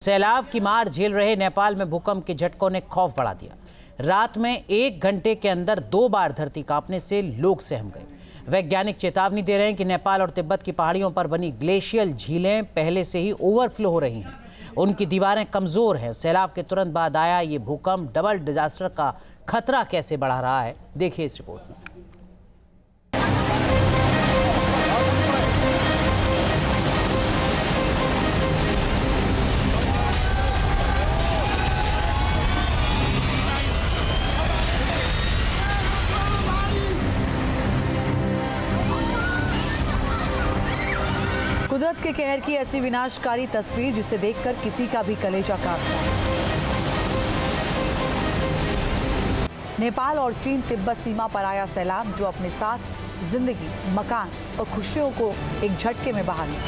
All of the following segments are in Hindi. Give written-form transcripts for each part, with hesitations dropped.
सैलाब की मार झेल रहे नेपाल में भूकंप के झटकों ने खौफ बढ़ा दिया। रात में 1 घंटे के अंदर 2 बार धरती कांपने से लोग सहम गए। वैज्ञानिक चेतावनी दे रहे हैं कि नेपाल और तिब्बत की पहाड़ियों पर बनी ग्लेशियल झीलें पहले से ही ओवरफ्लो हो रही हैं। उनकी दीवारें कमजोर हैं। सैलाब के तुरंत बाद आया ये भूकंप डबल डिजास्टर का खतरा कैसे बढ़ा रहा है, देखिए इस रिपोर्ट में। कुदरत के कहर की ऐसी विनाशकारी तस्वीर जिसे देखकर किसी का भी कलेजा कांप जाए। नेपाल और चीन तिब्बत सीमा पर आया सैलाब जो अपने साथ जिंदगी, मकान और खुशियों को एक झटके में बहा लिया।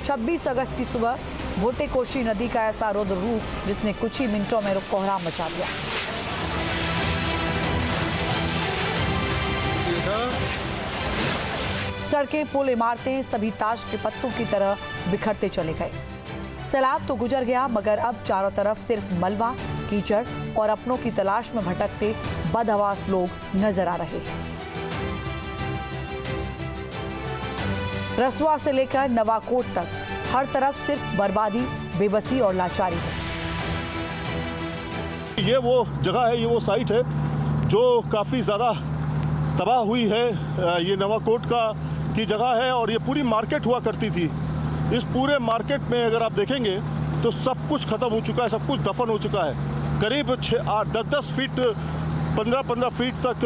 26 अगस्त की सुबह भोटेकोशी नदी का ऐसा रौद्र रूप जिसने कुछ ही मिनटों में कोहराम मचा दिया। सड़कें, पुल, इमारतें सभी ताश के पत्तों की तरह बिखरते चले गए। सैलाब तो गुजर गया मगर अब चारों तरफ सिर्फ मलबा, कीचड़ और अपनों की तलाश में भटकते बदहवास लोग नजर आ रहे हैं। रसुआ से लेकर नवाकोट तक हर तरफ सिर्फ बर्बादी, बेबसी और लाचारी है। ये वो जगह है, ये वो साइट है जो काफ़ी ज़्यादा तबाह हुई है। ये नवाकोट की जगह है और ये पूरी मार्केट हुआ करती थी। इस पूरे मार्केट में अगर आप देखेंगे तो सब कुछ ख़त्म हो चुका है, सब कुछ दफन हो चुका है। करीब 10-10 फीट, 15-15 फीट तक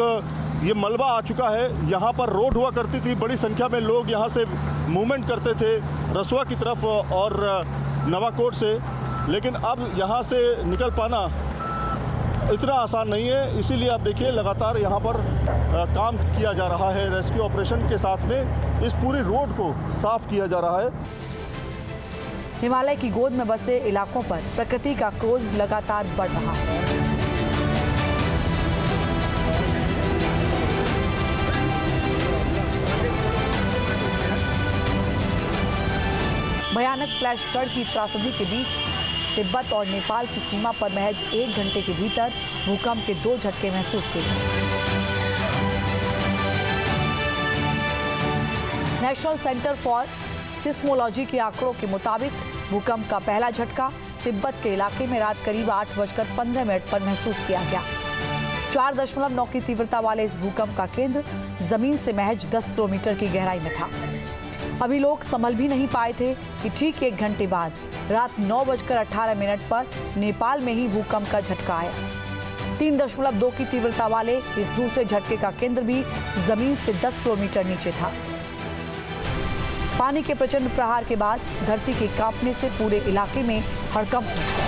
ये मलबा आ चुका है। यहाँ पर रोड हुआ करती थी, बड़ी संख्या में लोग यहाँ से मूवमेंट करते थे रसुआ की तरफ और नवाकोट से, लेकिन अब यहाँ से निकल पाना इतना आसान नहीं है। इसीलिए आप देखिए लगातार यहाँ पर काम किया जा रहा है। रेस्क्यू ऑपरेशन के साथ में इस पूरी रोड को साफ किया जा रहा है। हिमालय की गोद में बसे इलाकों पर प्रकृति का क्रोध लगातार बढ़ रहा है। भयानक फ्लैश फ्लड की त्रासदी के बीच तिब्बत और नेपाल की सीमा पर महज 1 घंटे के भीतर भूकंप के 2 झटके महसूस किए गए। नेशनल सेंटर फॉर सिस्मोलॉजी के आंकड़ों के मुताबिक भूकंप का पहला झटका तिब्बत के इलाके में रात करीब 8:15 पर महसूस किया गया। 4.9 की तीव्रता वाले इस भूकंप का केंद्र जमीन से महज 10 किलोमीटर की गहराई में था। अभी लोग संभल भी नहीं पाए थे कि ठीक 1 घंटे बाद रात 9:18 पर नेपाल में ही भूकंप का झटका आया। 3.2 की तीव्रता वाले इस दूसरे झटके का केंद्र भी जमीन से 10 किलोमीटर नीचे था। पानी के प्रचंड प्रहार के बाद धरती के कांपने से पूरे इलाके में हड़कंप मच गया।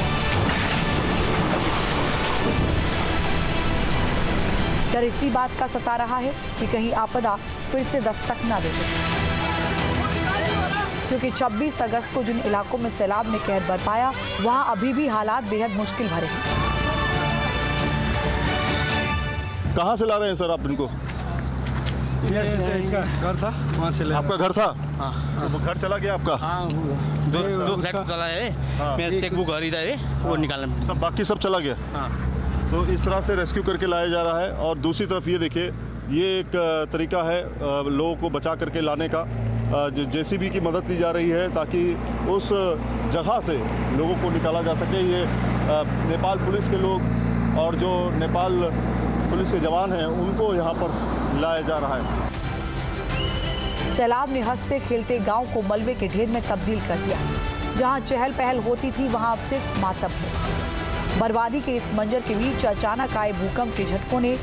डर इसी बात का सता रहा है कि कहीं आपदा फिर से दस्तक न दे दे, क्योंकि 26 अगस्त को जिन इलाकों में सैलाब ने कहर बरपाया वहां अभी भी हालात बेहद मुश्किल भरे हैं। कहाँ से ला रहे हैं सर आप इनको? इसका घर था, वहाँ से ले। आपका घर था? हाँ। तो घर चला गया आपका? हाँ, दो फ्लैट चला है। हाँ। मेरा चेकबुक घर इधर है, वो निकालना। सब बाकी सब चला गया। हाँ। तो इस तरह से रेस्क्यू करके लाया जा रहा है। और दूसरी तरफ ये देखिए, ये एक तरीका है लोगों को बचा करके लाने का। जेसीबी की मदद ली जा रही है ताकि उस जगह से लोगों को निकाला जा सके। ये नेपाल पुलिस के लोग और जो नेपाल पुलिस के जवान हैं उनको यहाँ पर लाया जा रहा है। सैलाब ने हंसते खेलते गांव को मलबे के ढेर में तब्दील कर दिया। जहां चहल पहल होती थी वहां अब सिर्फ मातम है। बर्बादी के इस मंजर के बीच अचानक आए भूकंप के झटकों ने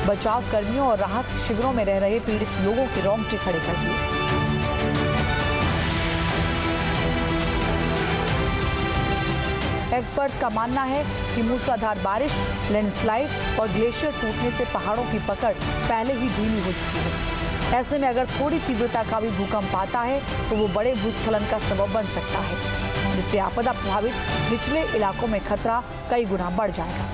बचाव कर्मियों और राहत शिविरों में रह रहे पीड़ित लोगों के रोंगटे खड़े कर दिए। एक्सपर्ट्स का मानना है कि मूसलाधार बारिश, लैंडस्लाइड और ग्लेशियर टूटने से पहाड़ों की पकड़ पहले ही धीमी हो चुकी है। ऐसे में अगर थोड़ी तीव्रता का भी भूकंप आता है तो वो बड़े भूस्खलन का सबब बन सकता है। जिससे आपदा प्रभावित निचले इलाकों में खतरा कई गुना बढ़ जाएगा।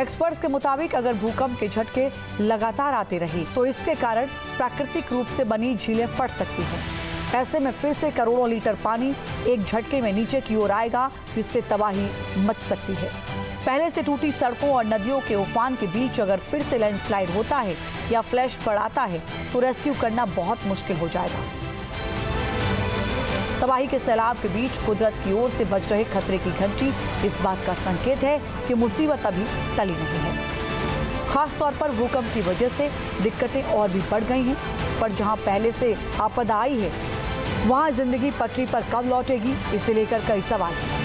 एक्सपर्ट्स के मुताबिक अगर भूकंप के झटके लगातार आते रहे तो इसके कारण प्राकृतिक रूप से बनी झीलें फट सकती हैं। ऐसे में फिर से करोड़ों लीटर पानी एक झटके में नीचे की ओर आएगा, जिससे तबाही मच सकती है। पहले से टूटी सड़कों और नदियों के उफान के बीच अगर फिर से लैंडस्लाइड होता है या फ्लैश पड़ाता है तो रेस्क्यू करना बहुत मुश्किल हो जाएगा। तबाही के सैलाब के बीच कुदरत की ओर से बज रहे खतरे की घंटी इस बात का संकेत है कि मुसीबत अभी टली नहीं है। खास तौर पर भूकंप की वजह से दिक्कतें और भी बढ़ गई हैं, पर जहां पहले से आपदा आई है वहां जिंदगी पटरी पर कब लौटेगी, इसे लेकर कई सवाल हैं।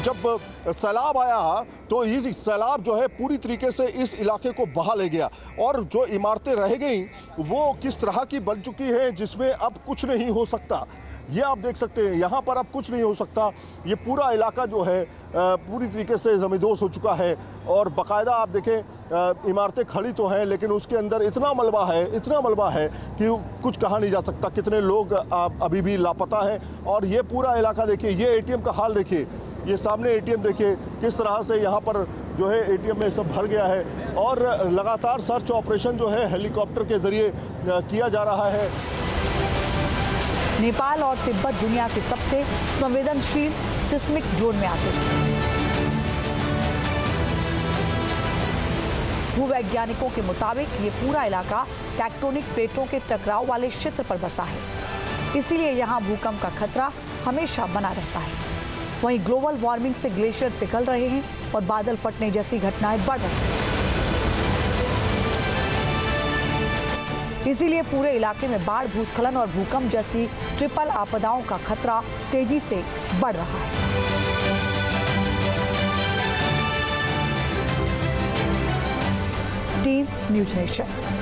जब सैलाब आया तो ये सैलाब जो है पूरी तरीके से इस इलाके को बहा ले गया और जो इमारतें रह गई वो किस तरह की बन चुकी हैं जिसमें अब कुछ नहीं हो सकता। ये आप देख सकते हैं, यहाँ पर अब कुछ नहीं हो सकता। ये पूरा इलाका जो है पूरी तरीके से ज़मींदोज़ हो चुका है और बाकायदा आप देखें इमारतें खड़ी तो हैं लेकिन उसके अंदर इतना मलबा है कि कुछ कहा नहीं जा सकता। कितने लोग अभी भी लापता हैं और ये पूरा इलाका देखिए, ये एटीएम का हाल देखिए, ये सामने एटीएम देखिए किस तरह से यहाँ पर जो है एटीएम में सब भर गया है और लगातार सर्च ऑपरेशन जो है हेलीकॉप्टर के जरिए किया जा रहा है। नेपाल और तिब्बत दुनिया के सबसे संवेदनशील सिस्मिक जोन में आते हैं। भूवैज्ञानिकों के मुताबिक ये पूरा इलाका टेक्टोनिक प्लेटों के टकराव वाले क्षेत्र पर बसा है, इसीलिए यहाँ भूकंप का खतरा हमेशा बना रहता है। वहीं ग्लोबल वार्मिंग से ग्लेशियर पिघल रहे हैं और बादल फटने जैसी घटनाएं बढ़ रही हैं। इसीलिए पूरे इलाके में बाढ़, भूस्खलन और भूकंप जैसी ट्रिपल आपदाओं का खतरा तेजी से बढ़ रहा है। Team news nation.